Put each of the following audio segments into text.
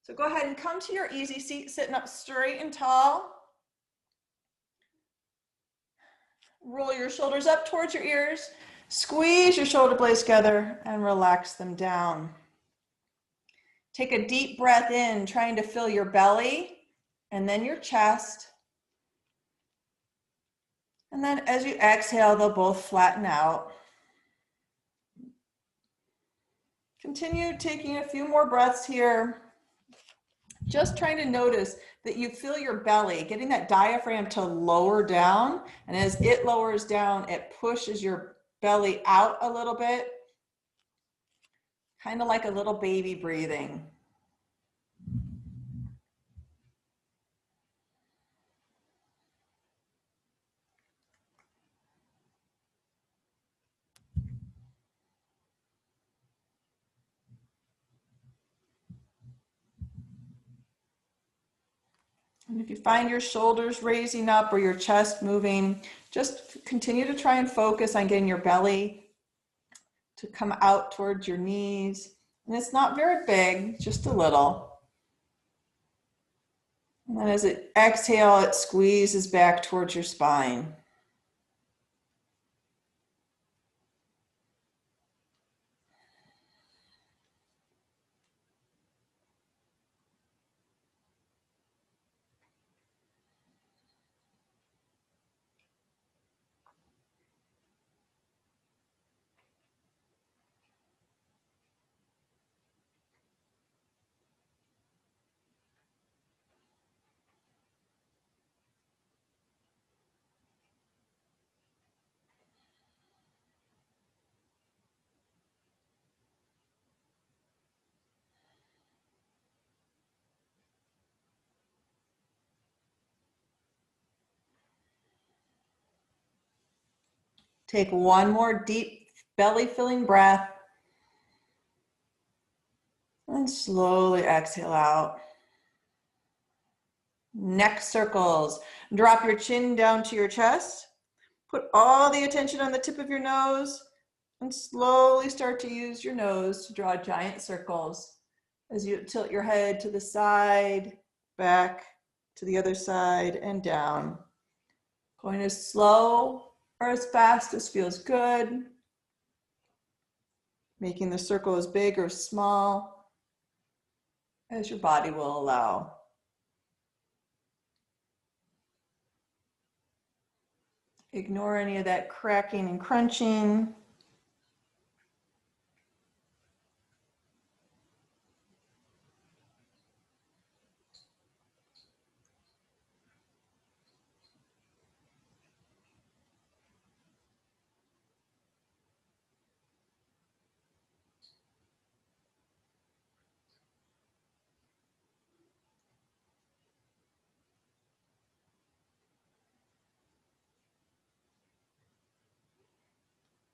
So go ahead and come to your easy seat, sitting up straight and tall. Roll your shoulders up towards your ears. Squeeze your shoulder blades together and relax them down. Take a deep breath in, trying to fill your belly and then your chest. And then as you exhale, they'll both flatten out. Continue taking a few more breaths here. Just trying to notice that you feel your belly, getting that diaphragm to lower down. And as it lowers down, it pushes your belly out a little bit, kind of like a little baby breathing. And if you find your shoulders raising up or your chest moving, just continue to try and focus on getting your belly to come out towards your knees. And it's not very big, just a little. And then as it exhale, it squeezes back towards your spine. Take one more deep belly filling breath and slowly exhale out. Neck circles. Drop your chin down to your chest. Put all the attention on the tip of your nose and slowly start to use your nose to draw giant circles as you tilt your head to the side, back to the other side, and down. Going as slow or as fast as feels good. Making the circle as big or small as your body will allow. Ignore any of that cracking and crunching.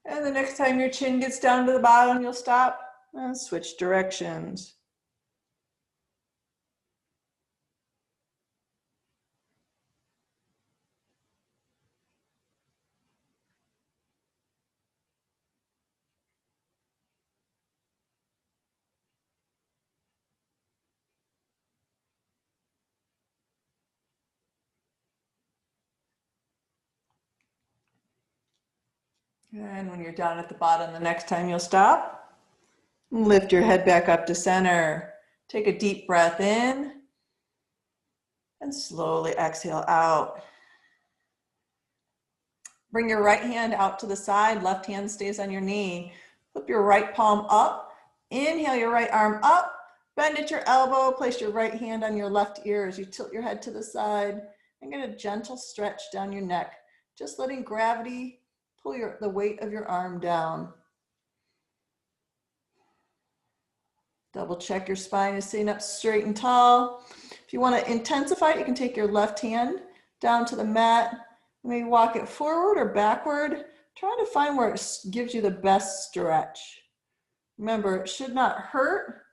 And the next time your chin gets down to the bottom, you'll stop and switch directions. And when you're down at the bottom, the next time you'll stop, lift your head back up to center. Take a deep breath in and slowly exhale out. Bring your right hand out to the side, left hand stays on your knee. Flip your right palm up, inhale your right arm up, bend at your elbow, place your right hand on your left ear as you tilt your head to the side and get a gentle stretch down your neck, just letting gravity pull the weight of your arm down. Double check your spine is sitting up straight and tall. If you want to intensify it, you can take your left hand down to the mat, maybe walk it forward or backward, trying to find where it gives you the best stretch. Remember, it should not hurt.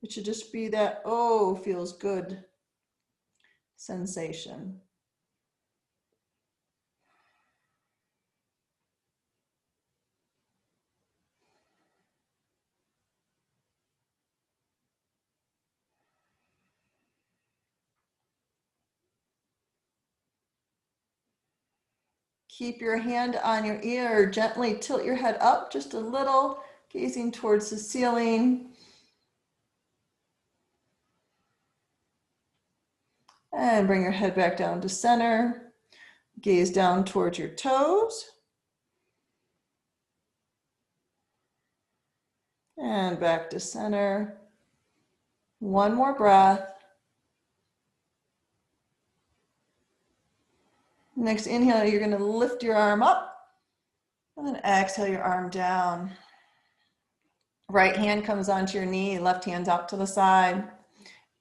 It should just be that, oh, feels good sensation. Keep your hand on your ear. Gently tilt your head up just a little, gazing towards the ceiling. And bring your head back down to center. Gaze down towards your toes. And back to center. One more breath. Next inhale, you're going to lift your arm up. And then exhale your arm down. Right hand comes onto your knee, left hand's out to the side.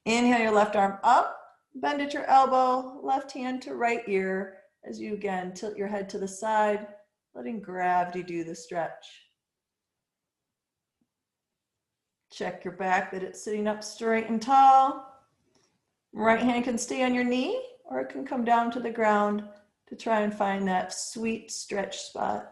Inhale your left arm up, bend at your elbow, left hand to right ear as you again tilt your head to the side, letting gravity do the stretch. Check your back that it's sitting up straight and tall. Right hand can stay on your knee or it can come down to the ground to try and find that sweet stretch spot.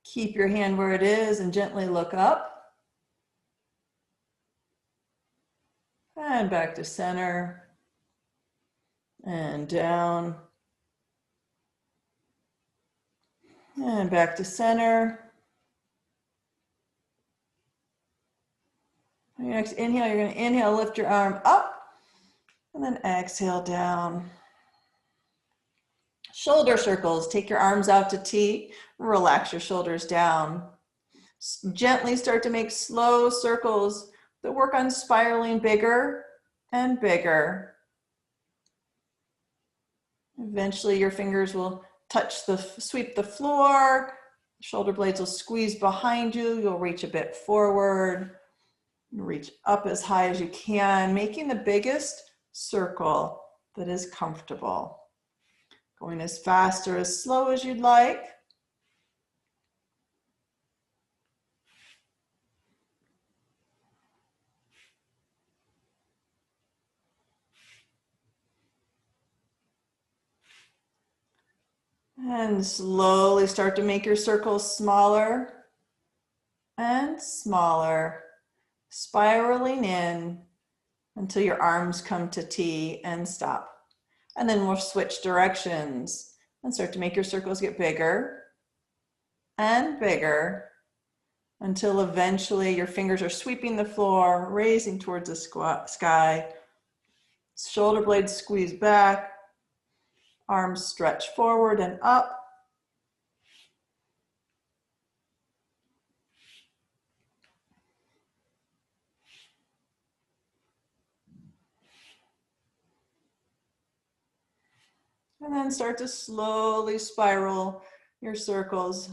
Keep your hand where it is and gently look up. And back to center. And down. And back to center. On your next inhale, you're going to inhale, lift your arm up. And then exhale down. Shoulder circles. Take your arms out to T. Relax your shoulders down. Gently start to make slow circles that work on spiraling bigger and bigger. Eventually your fingers will sweep the floor. Shoulder blades will squeeze behind you. You'll reach a bit forward. Reach up as high as you can, making the biggest circle that is comfortable. Going as fast or as slow as you'd like. And slowly start to make your circles smaller and smaller, spiraling in until your arms come to T and stop. And then we'll switch directions and start to make your circles get bigger and bigger until eventually your fingers are sweeping the floor, raising towards the sky. Shoulder blades squeeze back, arms stretch forward and up. And then start to slowly spiral your circles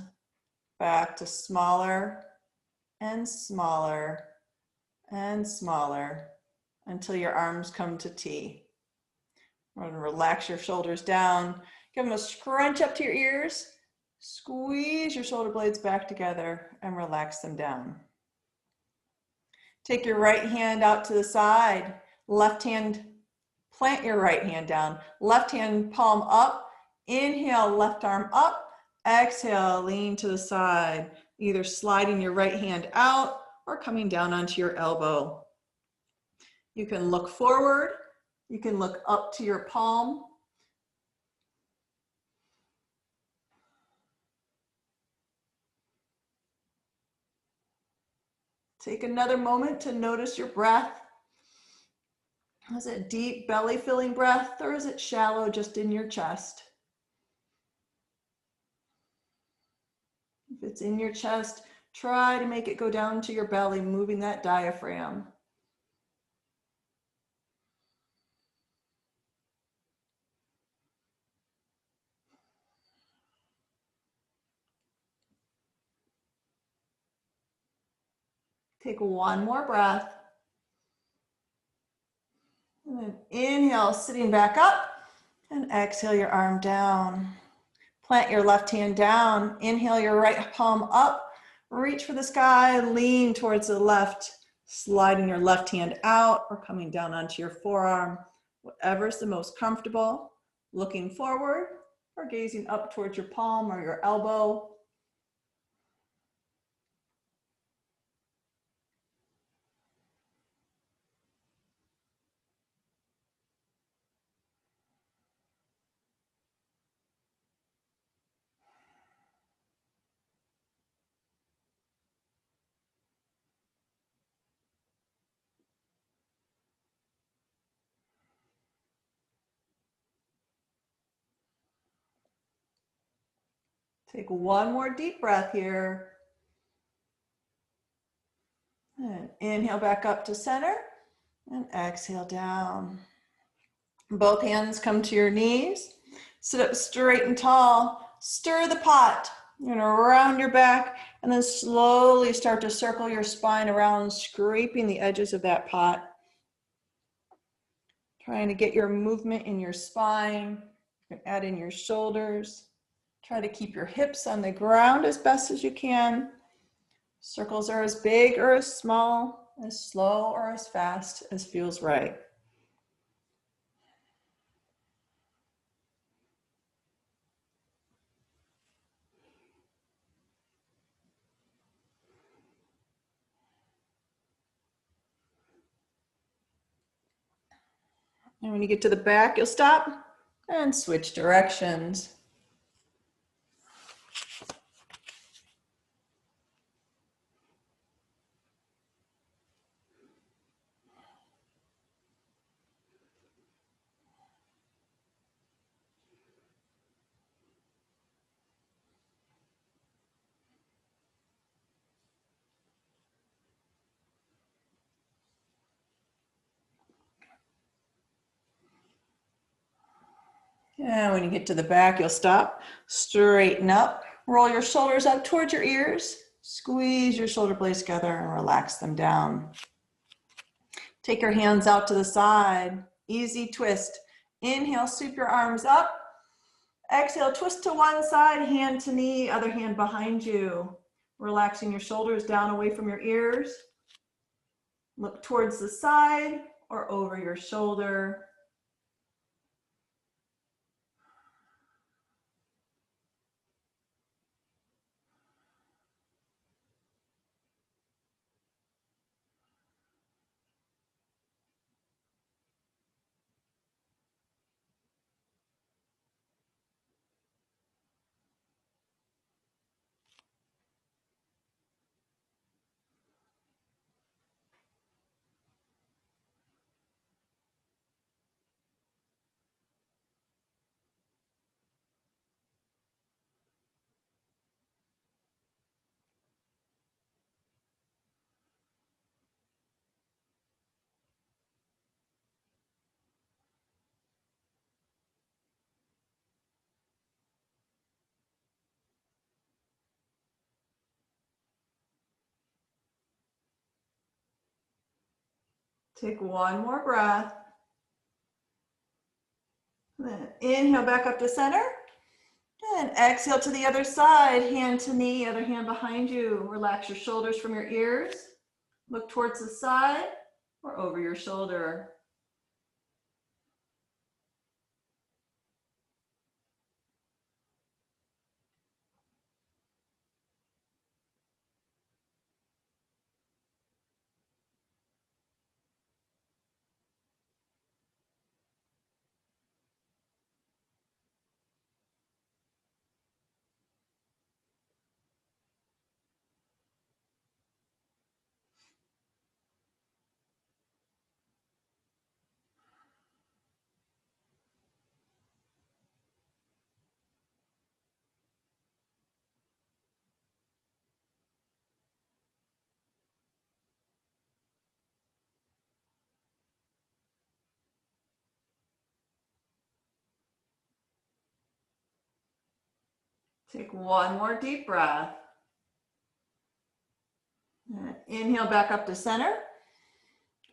back to smaller and smaller and smaller until your arms come to T. We're going to relax your shoulders down. Give them a scrunch up to your ears. Squeeze your shoulder blades back together and relax them down. Take your right hand out to the side. Left hand, plant your right hand down. Left hand palm up. Inhale, left arm up. Exhale, lean to the side. Either sliding your right hand out or coming down onto your elbow. You can look forward. You can look up to your palm. Take another moment to notice your breath. Is it deep belly filling breath or is it shallow just in your chest? If it's in your chest, try to make it go down to your belly, moving that diaphragm. Take one more breath. And then inhale, sitting back up, and exhale your arm down. Plant your left hand down. Inhale your right palm up. Reach for the sky, lean towards the left. Sliding your left hand out or coming down onto your forearm, whatever's the most comfortable. Looking forward or gazing up towards your palm or your elbow. Take one more deep breath here. And inhale back up to center and exhale down. Both hands come to your knees. Sit up straight and tall. Stir the pot. You're going to round your back and then slowly start to circle your spine around, scraping the edges of that pot. Trying to get your movement in your spine. You can add in your shoulders. Try to keep your hips on the ground as best as you can. Circles are as big or as small, as slow or as fast as feels right. And when you get to the back, you'll stop and switch directions. And when you get to the back, you'll stop, straighten up, roll your shoulders up towards your ears, squeeze your shoulder blades together and relax them down. Take your hands out to the side, easy twist. Inhale, sweep your arms up. Exhale, twist to one side, hand to knee, other hand behind you. Relaxing your shoulders down away from your ears. Look towards the side or over your shoulder. Take one more breath. Then inhale back up to center. And exhale to the other side, hand to knee, other hand behind you. Relax your shoulders from your ears. Look towards the side or over your shoulder. Take one more deep breath. Inhale back up to center.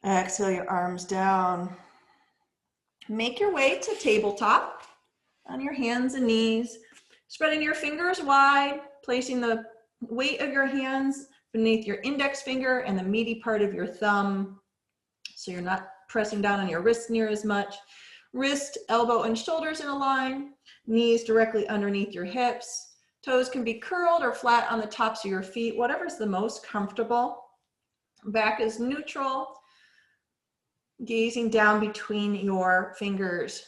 Exhale your arms down. Make your way to tabletop on your hands and knees, spreading your fingers wide, placing the weight of your hands beneath your index finger and the meaty part of your thumb, so you're not pressing down on your wrists near as much. Wrist, elbow, and shoulders in a line. Knees directly underneath your hips. Toes can be curled or flat on the tops of your feet, whatever's the most comfortable. Back is neutral, gazing down between your fingers.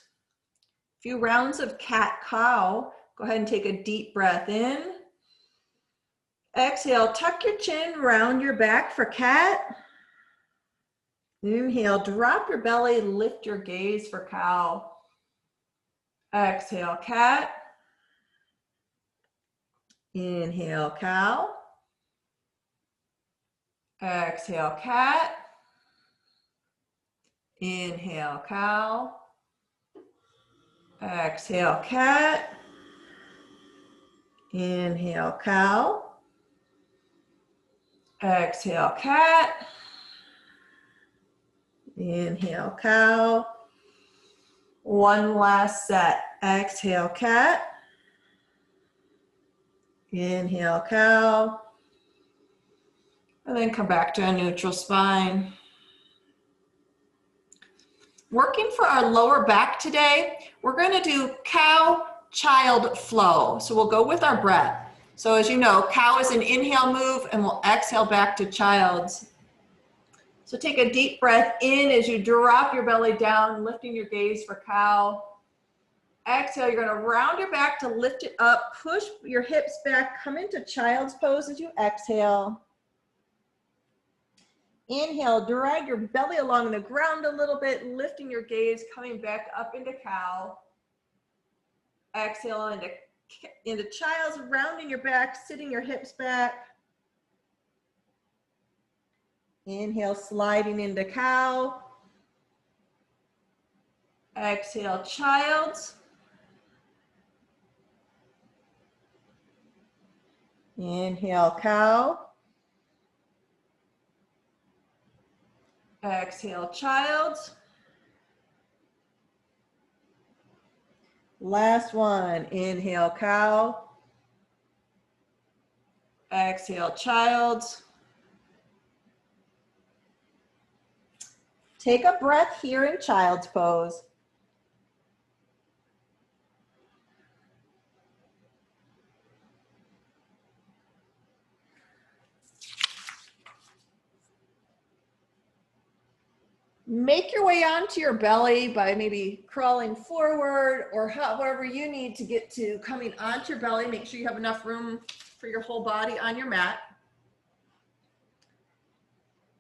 A few rounds of cat-cow. Go ahead and take a deep breath in. Exhale, tuck your chin, round your back for cat. Inhale, drop your belly, lift your gaze for cow. Exhale, cat. Inhale, cow. Exhale, cat. Inhale, cow. Exhale, cat. Inhale, cow. Exhale, cat. Inhale, cow. One last set. Exhale, cat. Inhale, cow. And then come back to a neutral spine. Working for our lower back today, we're going to do cow child flow. So we'll go with our breath. So as you know, cow is an inhale move, and we'll exhale back to child's. So take a deep breath in as you drop your belly down, lifting your gaze for cow. Exhale, you're going to round your back to lift it up, push your hips back, come into child's pose as you exhale. Inhale, drag your belly along the ground a little bit, lifting your gaze, coming back up into cow. Exhale into child's, rounding your back, sitting your hips back. Inhale, sliding into cow. Exhale, child's. Inhale, cow. Exhale, child's. Last one. Inhale, cow. Exhale, child's. Take a breath here in child's pose. Make your way onto your belly by maybe crawling forward or however you need to get to coming onto your belly. Make sure you have enough room for your whole body on your mat.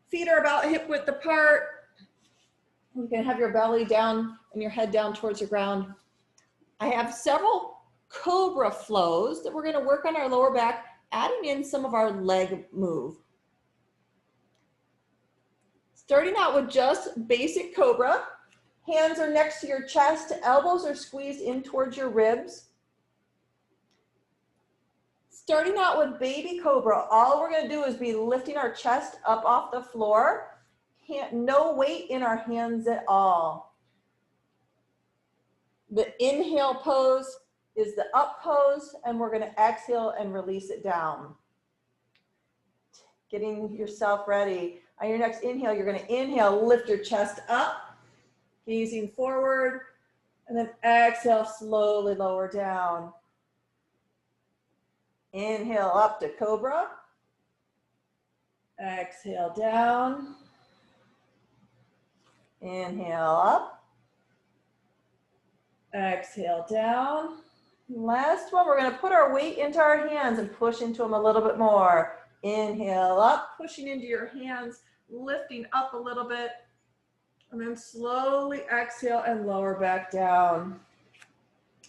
Feet are about hip width apart. You can have your belly down and your head down towards the ground. I have several cobra flows that we're going to work on our lower back, adding in some of our leg move. Starting out with just basic cobra. Hands are next to your chest, elbows are squeezed in towards your ribs. Starting out with baby cobra, all we're going to do is be lifting our chest up off the floor. No weight in our hands at all. The inhale pose is the up pose, and we're going to exhale and release it down. Getting yourself ready. On your next inhale, you're going to inhale, lift your chest up, gazing forward, and then exhale, slowly lower down. Inhale up to cobra. Exhale down. Inhale up. Exhale down. Last one, we're going to put our weight into our hands and push into them a little bit more. Inhale up, pushing into your hands, lifting up a little bit, and then slowly exhale and lower back down.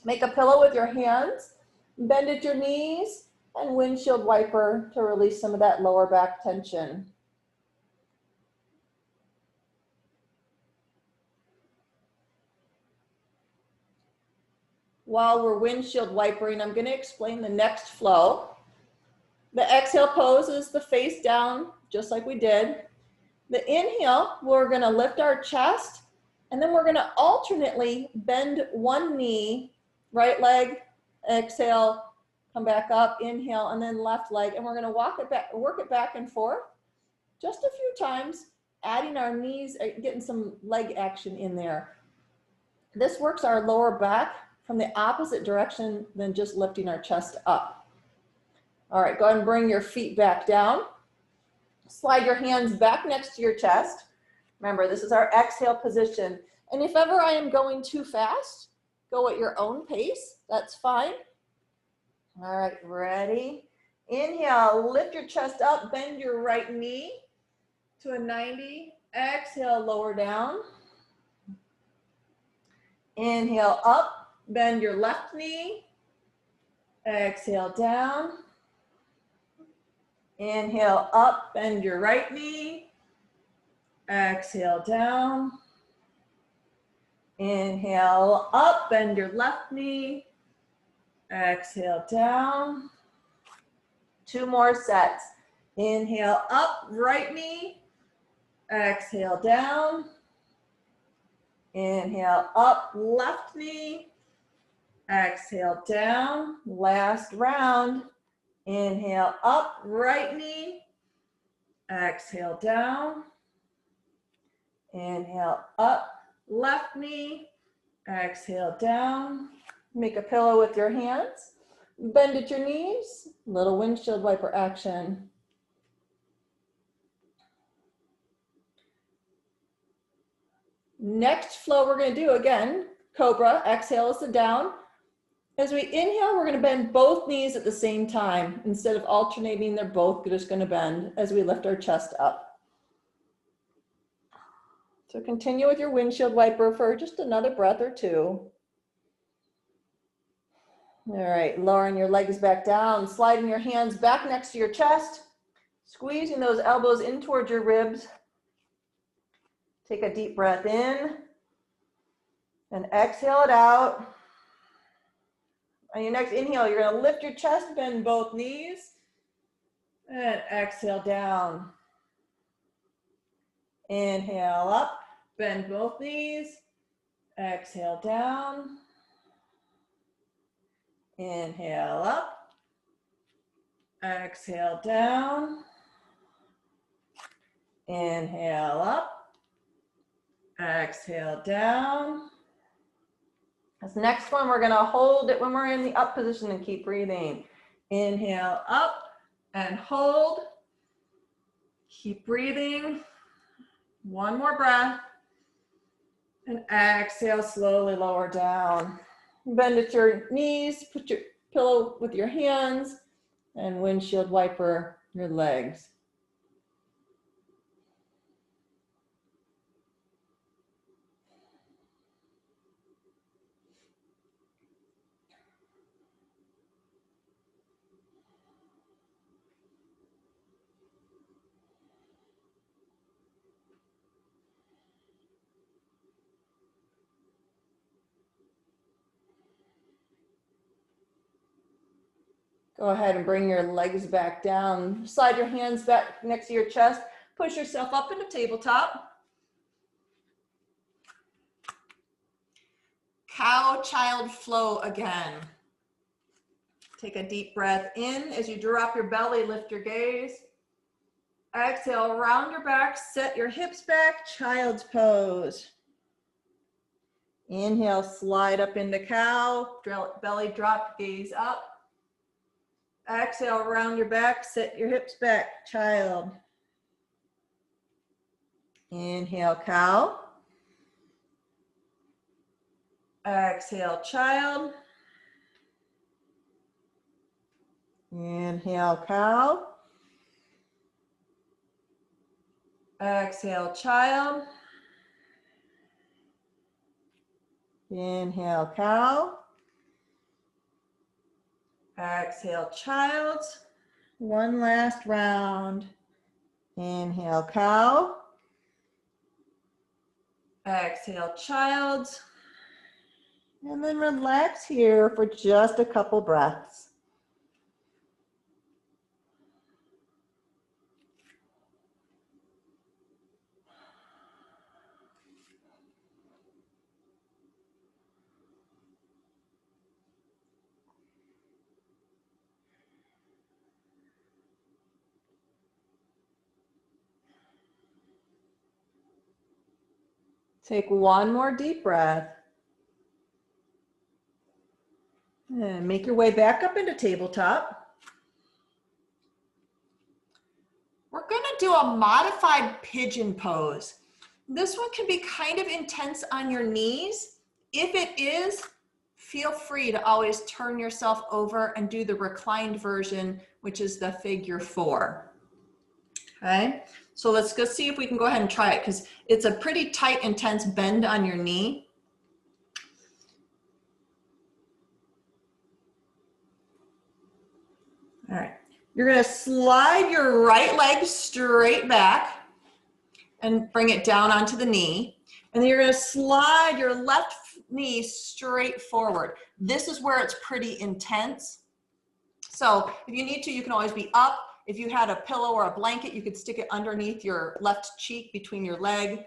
Make a pillow with your hands, bend at your knees, and windshield wiper to release some of that lower back tension. While we're windshield wipering, I'm going to explain the next flow. The exhale pose is the face down, just like we did. The inhale, we're going to lift our chest, and then we're going to alternately bend one knee, right leg, exhale, come back up, inhale, and then left leg. And we're gonna walk it back, work it back and forth just a few times, adding our knees, getting some leg action in there. This works our lower back from the opposite direction than just lifting our chest up. All right, go ahead and bring your feet back down. Slide your hands back next to your chest. Remember, this is our exhale position. And if ever I am going too fast, go at your own pace. That's fine. All right, ready? Inhale, lift your chest up, bend your right knee to a 90. Exhale, lower down. Inhale up, bend your left knee. Exhale down. Inhale up, bend your right knee. Exhale down. Inhale up, bend your left knee. Exhale down. 2 more sets. Inhale up, right knee. Exhale down. Inhale up, left knee. Exhale down. Last round. Inhale up, right knee. Exhale down. Inhale up, left knee. Exhale down. Make a pillow with your hands. Bend at your knees. Little windshield wiper action. Next flow we're going to do, again, cobra. Exhale is the down. As we inhale, we're going to bend both knees at the same time. Instead of alternating, they're both just going to bend as we lift our chest up. So continue with your windshield wiper for just another breath or 2. All right, lowering your legs back down, sliding your hands back next to your chest, squeezing those elbows in towards your ribs. Take a deep breath in and exhale it out. On your next inhale, you're going to lift your chest, bend both knees, and exhale down. Inhale up, bend both knees, exhale down. Inhale up, exhale down. Inhale up, exhale down. This next one, we're going to hold it when we're in the up position and keep breathing. Inhale up and hold. Keep breathing. 1 more breath. And exhale, slowly lower down. Bend at your knees, put your pillow with your hands, and windshield wiper your legs. Go ahead and bring your legs back down. Slide your hands back next to your chest. Push yourself up into tabletop. Cow child flow again. Take a deep breath in. As you drop your belly, lift your gaze. Exhale, round your back, set your hips back, child's pose. Inhale, slide up into cow, belly drop, gaze up. Exhale, round your back, set your hips back, child. Inhale, cow. Exhale, child. Inhale, cow. Exhale, child. Inhale, cow. Exhale, child. 1 last round. Inhale, cow. Exhale, child. And then relax here for just a couple breaths. Take one more deep breath. And make your way back up into tabletop. We're going to do a modified pigeon pose. This one can be kind of intense on your knees. If it is, feel free to always turn yourself over and do the reclined version, which is the figure 4. Okay, so let's go see if we can go ahead and try it, because it's a pretty tight, intense bend on your knee. All right, you're going to slide your right leg straight back and bring it down onto the knee. And then you're going to slide your left knee straight forward. This is where it's pretty intense. So if you need to, you can always be up. If you had a pillow or a blanket, you could stick it underneath your left cheek between your leg.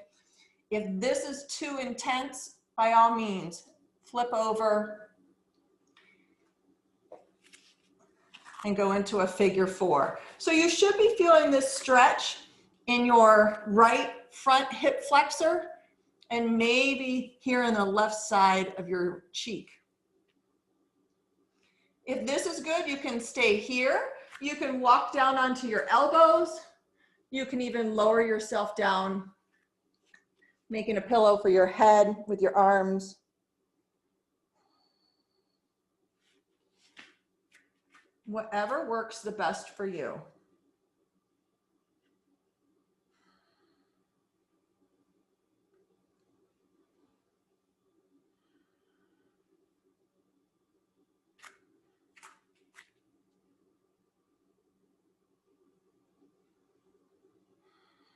If this is too intense, by all means, flip over and go into a figure 4. So you should be feeling this stretch in your right front hip flexor and maybe here in the left side of your cheek. If this is good, you can stay here. You can walk down onto your elbows. You can even lower yourself down, making a pillow for your head with your arms. Whatever works the best for you.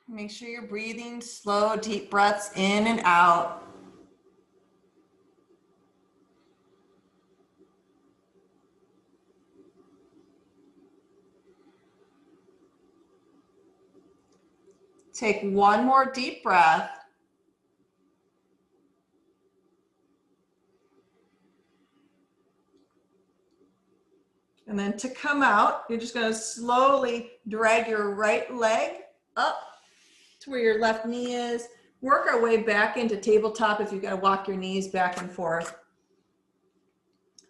Make sure you're breathing slow, deep breaths in and out. Take one more deep breath. And then to come out, you're just going to slowly drag your right leg up to where your left knee is. Work our way back into tabletop if you've got to walk your knees back and forth.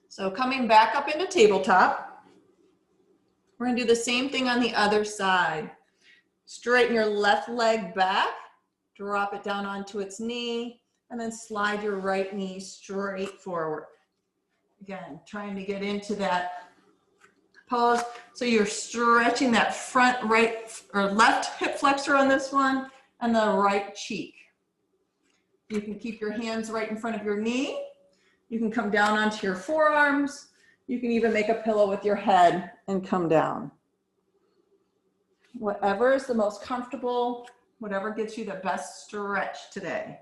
So coming back up into tabletop, we're going to do the same thing on the other side. Straighten your left leg back, drop it down onto its knee, and then slide your right knee straight forward. Again, trying to get into that pose. So you're stretching that front right or left hip flexor on this one and the right cheek. You can keep your hands right in front of your knee. You can come down onto your forearms. You can even make a pillow with your head and come down. Whatever is the most comfortable, whatever gets you the best stretch today.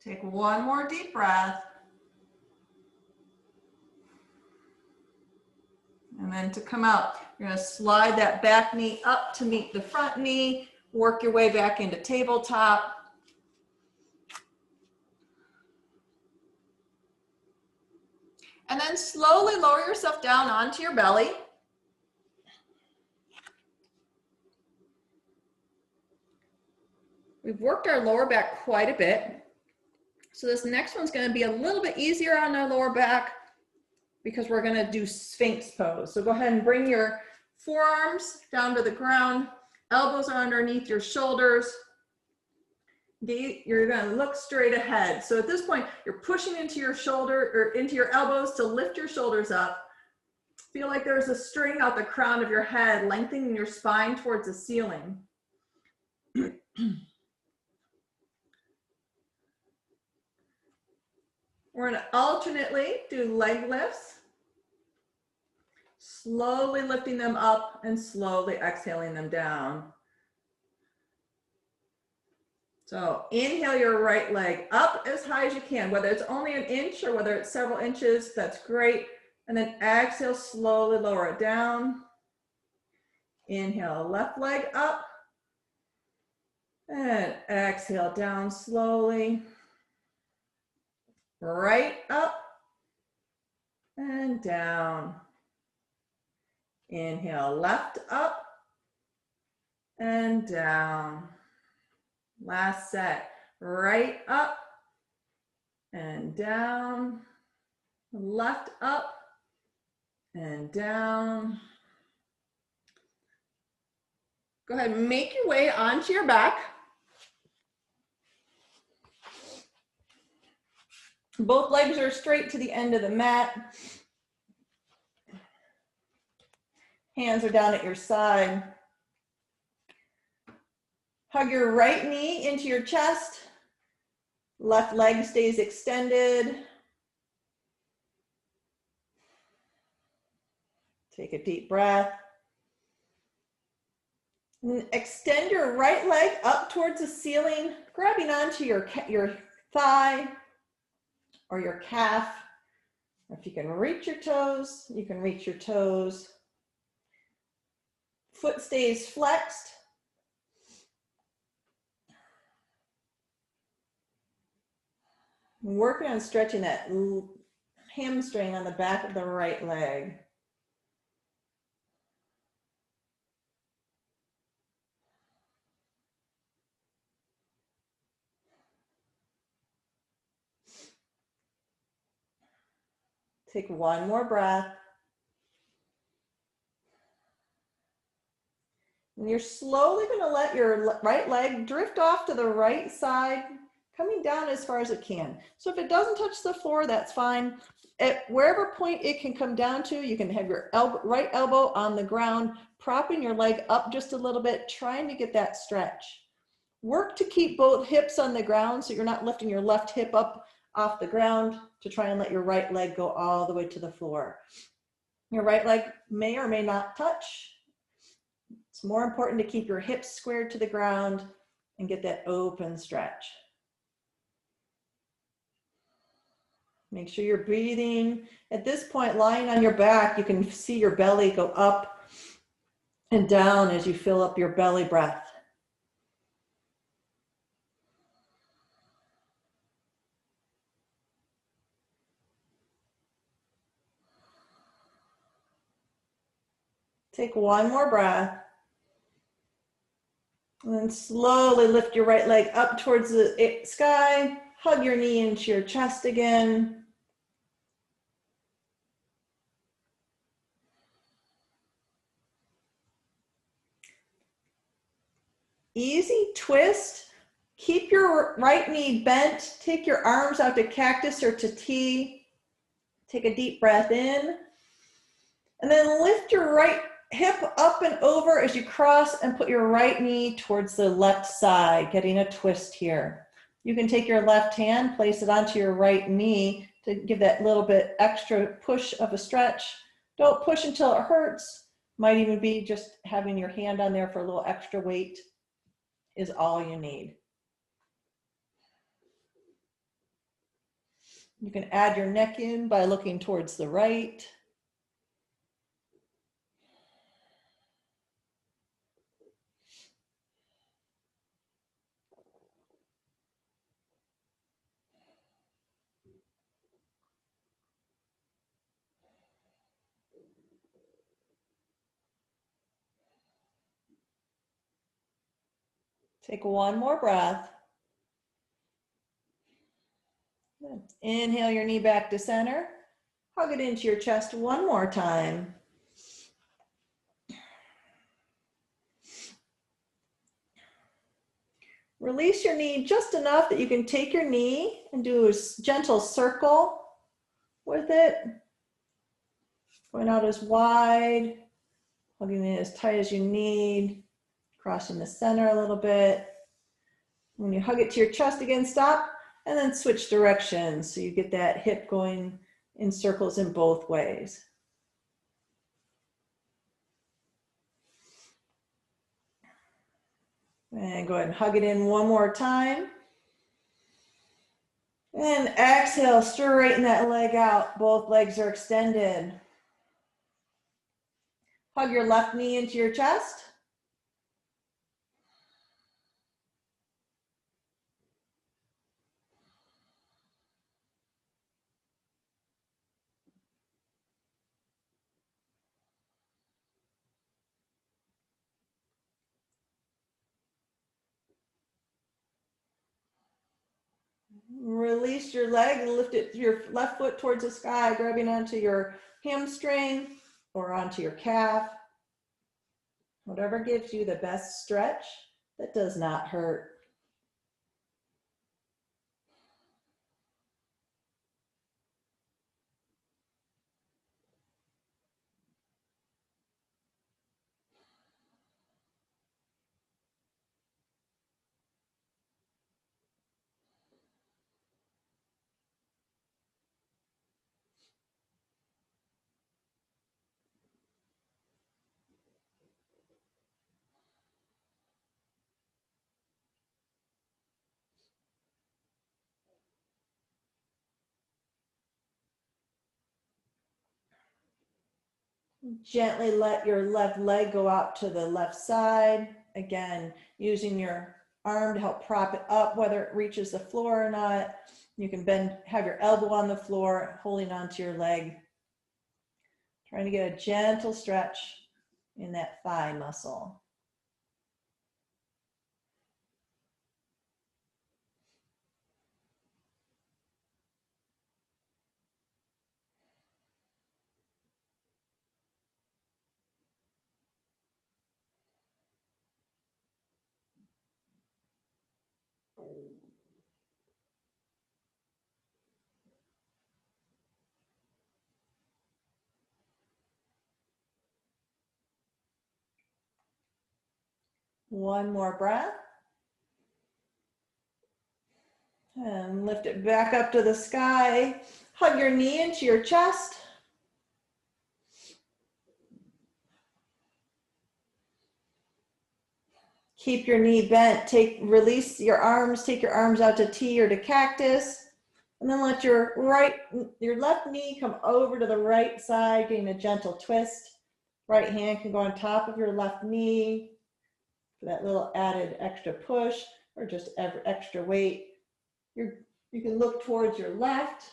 Take one more deep breath. And then to come out, you're going to slide that back knee up to meet the front knee, work your way back into tabletop. And then slowly lower yourself down onto your belly. We've worked our lower back quite a bit. So this next one's going to be a little bit easier on our lower back because we're going to do Sphinx pose. So go ahead and bring your forearms down to the ground. Elbows are underneath your shoulders. You're going to look straight ahead. So at this point, you're pushing into your shoulder or into your elbows to lift your shoulders up. Feel like there's a string out the crown of your head, lengthening your spine towards the ceiling. We're going to alternately do leg lifts, slowly lifting them up and slowly exhaling them down. So inhale your right leg up as high as you can, whether it's only an inch or whether it's several inches, that's great. And then exhale, slowly lower it down. Inhale, left leg up. And exhale, down slowly. Right up and down. Inhale, left up and down. Last set, right up and down, left up and down. Go ahead and make your way onto your back. Both legs are straight to the end of the mat. Hands are down at your side. Hug your right knee into your chest. Left leg stays extended. Take a deep breath. And extend your right leg up towards the ceiling, grabbing onto your thigh or your calf. If you can reach your toes, you can reach your toes. Foot stays flexed. Working on stretching that hamstring on the back of the right leg. Take one more breath. And you're slowly going to let your right leg drift off to the right side, coming down as far as it can. So if it doesn't touch the floor, that's fine. At wherever point it can come down to, you can have your right elbow on the ground, propping your leg up just a little bit, trying to get that stretch. Work to keep both hips on the ground so you're not lifting your left hip up off the ground to try and let your right leg go all the way to the floor. Your right leg may or may not touch. It's more important to keep your hips squared to the ground and get that open stretch. Make sure you're breathing. At this point, lying on your back, you can see your belly go up and down as you fill up your belly breath. Take one more breath. And then slowly lift your right leg up towards the sky. Hug your knee into your chest again. Easy twist. Keep your right knee bent. Take your arms out to cactus or to T. Take a deep breath in. And then lift your right hip up and over as you cross and put your right knee towards the left side, getting a twist here. You can take your left hand, place it onto your right knee to give that little bit extra push of a stretch. Don't push until it hurts. Might even be just having your hand on there for a little extra weight is all you need. You can add your neck in by looking towards the right. Take one more breath. Good. Inhale your knee back to center. Hug it into your chest one more time. Release your knee just enough that you can take your knee and do a gentle circle with it. Going out as wide, hugging it as tight as you need. Crossing the center a little bit. When you hug it to your chest again, stop and then switch directions so you get that hip going in circles in both ways. And go ahead and hug it in one more time. And exhale, straighten that leg out. Both legs are extended. Hug your left knee into your chest. Release your leg and lift it, your left foot towards the sky, grabbing onto your hamstring or onto your calf. Whatever gives you the best stretch that does not hurt. Gently let your left leg go out to the left side. Again, using your arm to help prop it up, whether it reaches the floor or not. You can bend, have your elbow on the floor, holding onto your leg. Trying to get a gentle stretch in that thigh muscle. One more breath. And lift it back up to the sky. Hug your knee into your chest. Keep your knee bent. Release your arms. Take your arms out to T or to cactus. And then let your left knee come over to the right side, getting a gentle twist. Right hand can go on top of your left knee for that little added extra push or just extra weight. You can look towards your left.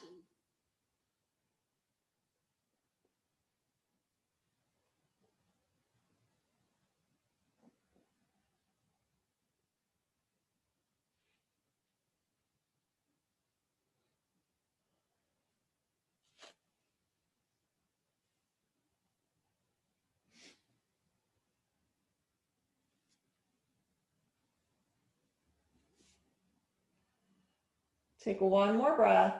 Take one more breath.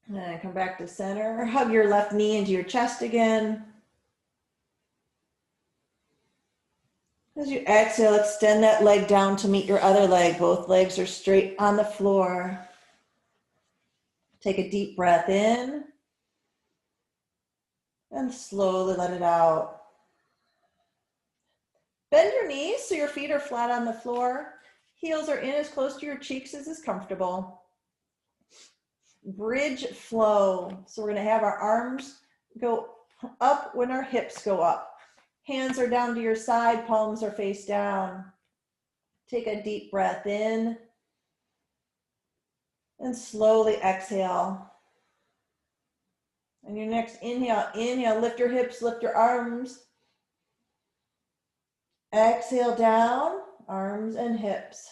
And then come back to center. Hug your left knee into your chest again. As you exhale, extend that leg down to meet your other leg. Both legs are straight on the floor. Take a deep breath in and slowly let it out. Bend your knees so your feet are flat on the floor. Heels are in as close to your cheeks as is comfortable. Bridge flow. So we're going to have our arms go up when our hips go up. Hands are down to your side, palms are face down. Take a deep breath in and slowly exhale. And your next inhale, lift your hips, lift your arms. Exhale down, arms and hips.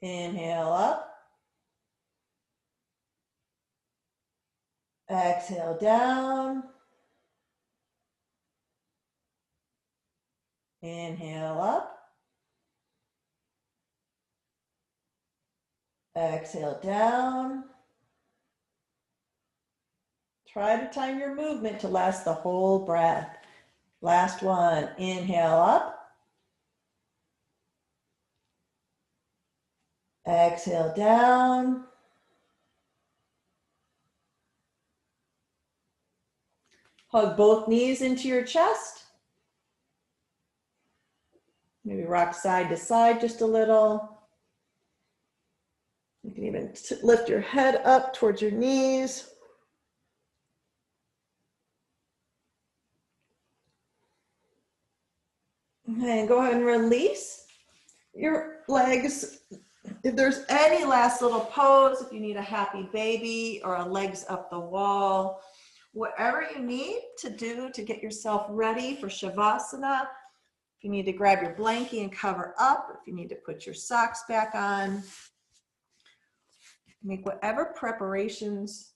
Inhale up. Exhale down. Inhale up. Exhale down. Try to time your movement to last the whole breath. Last one. Inhale up. Exhale down. Hug both knees into your chest. Maybe rock side to side just a little. You can even lift your head up towards your knees. And go ahead and release your legs. If there's any last little pose, if you need a happy baby or a legs up the wall, whatever you need to do to get yourself ready for Shavasana. If you need to grab your blankie and cover up, if you need to put your socks back on, make whatever preparations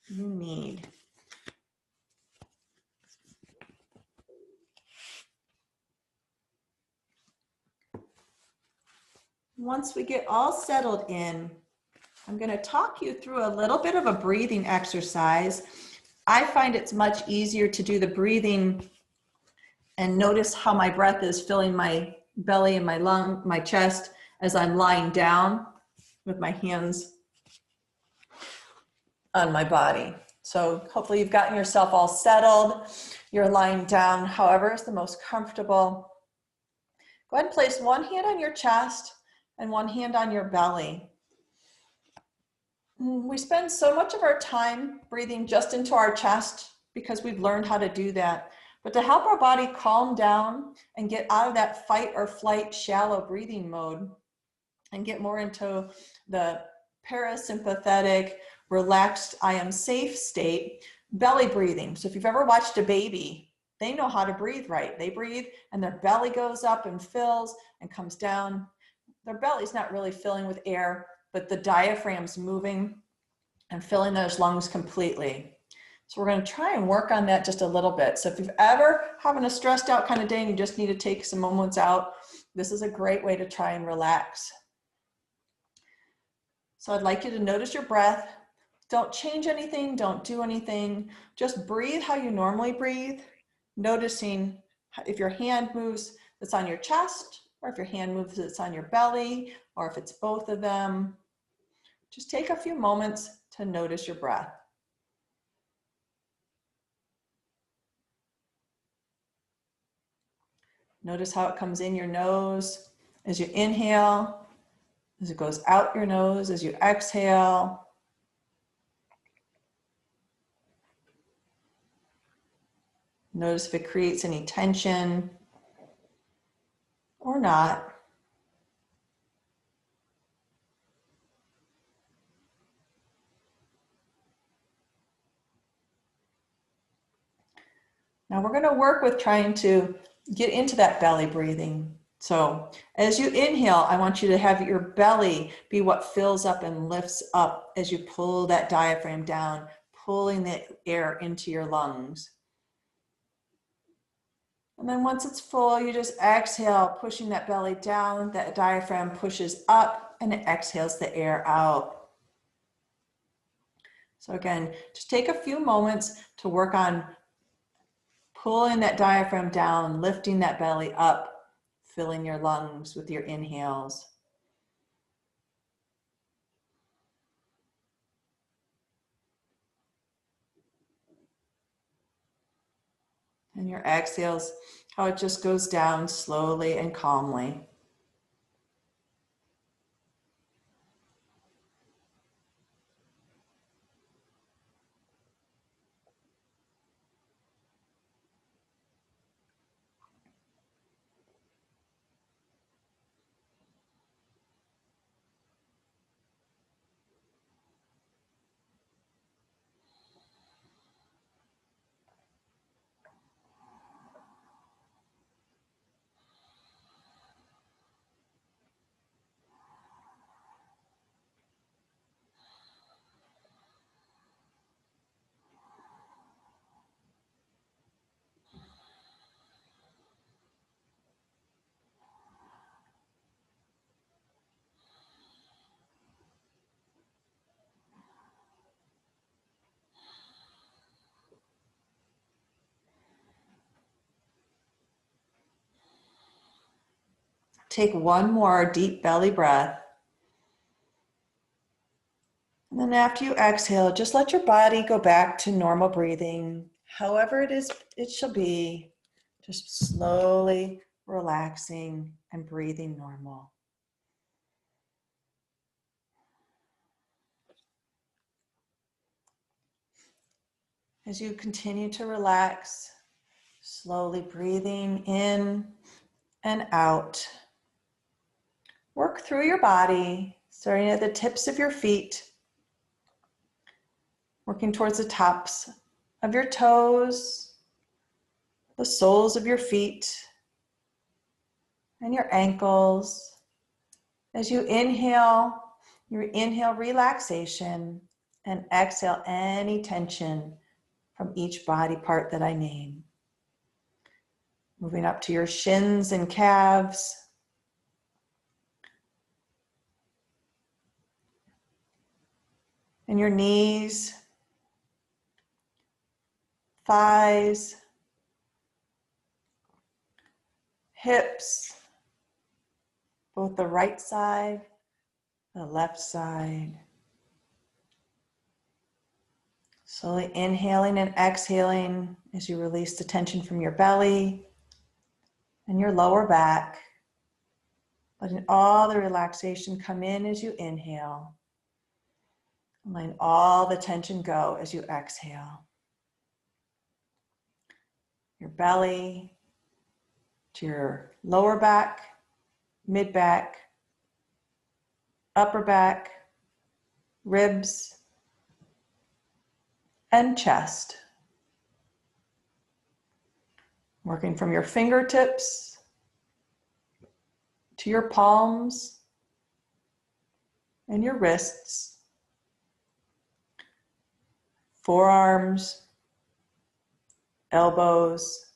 you need. Once we get all settled in, I'm going to talk you through a little bit of a breathing exercise. I find it's much easier to do the breathing and notice how my breath is filling my belly and my lung, my chest as I'm lying down with my hands on my body. So hopefully you've gotten yourself all settled. You're lying down, however is the most comfortable. Go ahead and place one hand on your chest and one hand on your belly. We spend so much of our time breathing just into our chest because we've learned how to do that. But to help our body calm down and get out of that fight or flight shallow breathing mode and get more into the parasympathetic, relaxed, I am safe state, belly breathing. So if you've ever watched a baby, they know how to breathe right. They breathe and their belly goes up and fills and comes down. Their belly's not really filling with air, but the diaphragm's moving and filling those lungs completely. So we're going to try and work on that just a little bit. So if you've ever having a stressed out kind of day and you just need to take some moments out, this is a great way to try and relax. So I'd like you to notice your breath. Don't change anything. Don't do anything. Just breathe how you normally breathe, noticing if your hand moves that's on your chest, or if your hand moves that's on your belly, or if it's both of them. Just take a few moments to notice your breath. Notice how it comes in your nose as you inhale, as it goes out your nose as you exhale. Notice if it creates any tension or not. Now we're going to work with trying to get into that belly breathing. So as you inhale, I want you to have your belly be what fills up and lifts up as you pull that diaphragm down, pulling the air into your lungs. And then once it's full, you just exhale, pushing that belly down, that diaphragm pushes up and it exhales the air out. So again, just take a few moments to work on pulling that diaphragm down, lifting that belly up, filling your lungs with your inhales. And your exhales, how it just goes down slowly and calmly. Take one more deep belly breath. then after you exhale, just let your body go back to normal breathing. However it is, it shall be. Just slowly relaxing and breathing normal. As you continue to relax, slowly breathing in and out. Work through your body, starting at the tips of your feet, working towards the tops of your toes, the soles of your feet, and your ankles. As you inhale relaxation, and exhale any tension from each body part that I name. Moving up to your shins and calves. And your knees, thighs, hips, both the right side, the left side. Slowly inhaling and exhaling as you release the tension from your belly and your lower back. Letting all the relaxation come in as you inhale. And letting all the tension go as you exhale. Your belly to your lower back, mid back, upper back, ribs, and chest. Working from your fingertips to your palms and your wrists, forearms, elbows,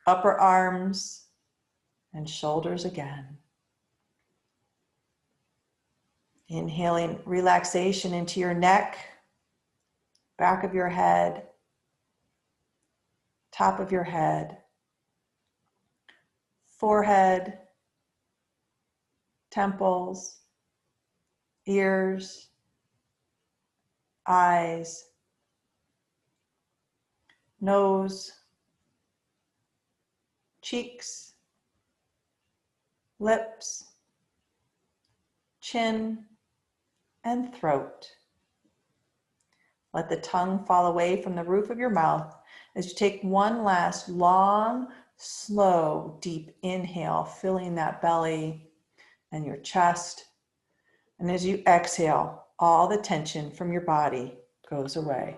upper arms, and shoulders again. Inhaling relaxation into your neck, back of your head, top of your head, forehead, temples, ears, eyes, nose, cheeks, lips, chin, and throat. Let the tongue fall away from the roof of your mouth as you take one last long, slow, deep inhale, filling that belly and your chest. And as you exhale, all the tension from your body goes away.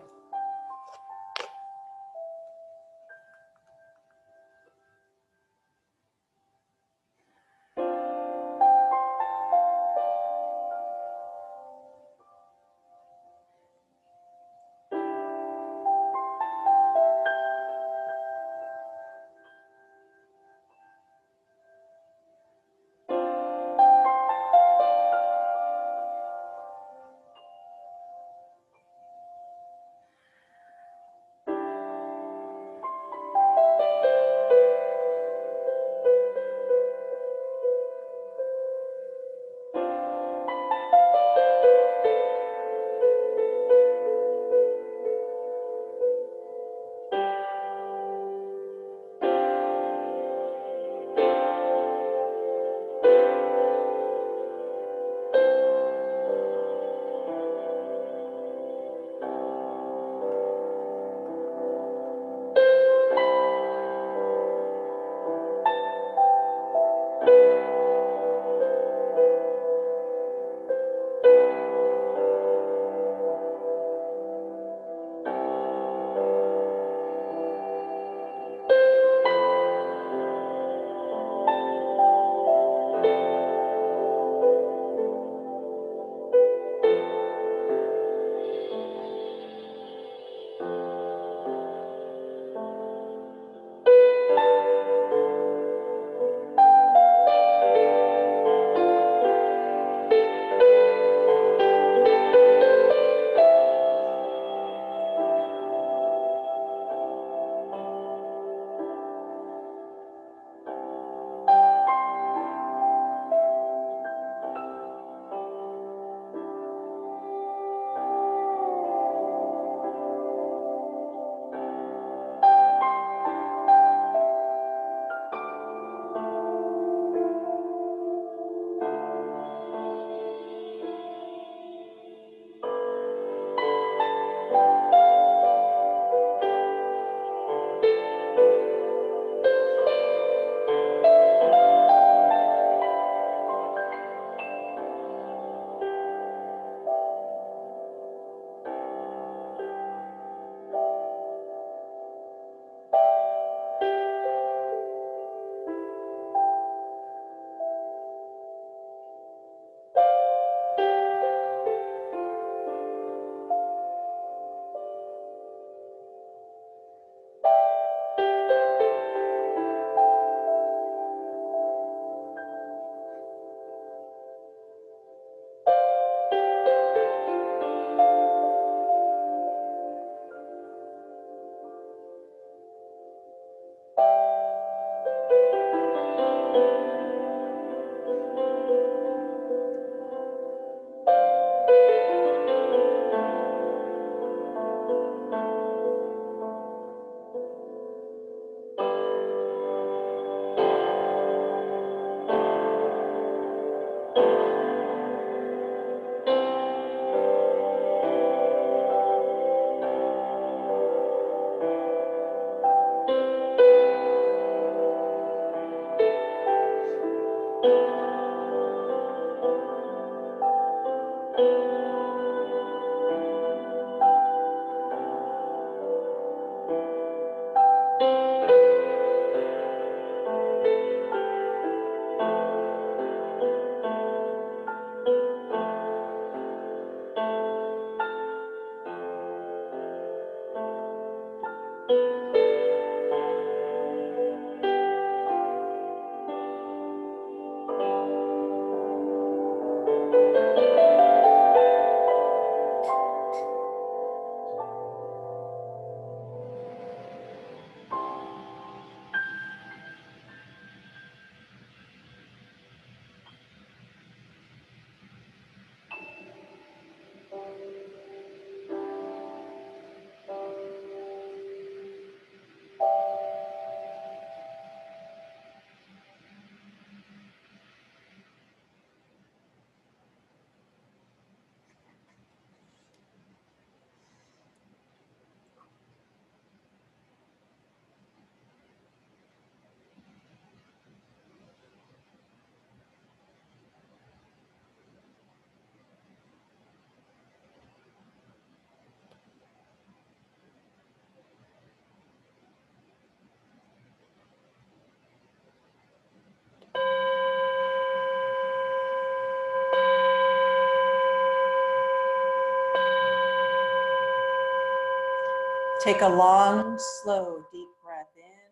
Take a long, slow, deep breath in.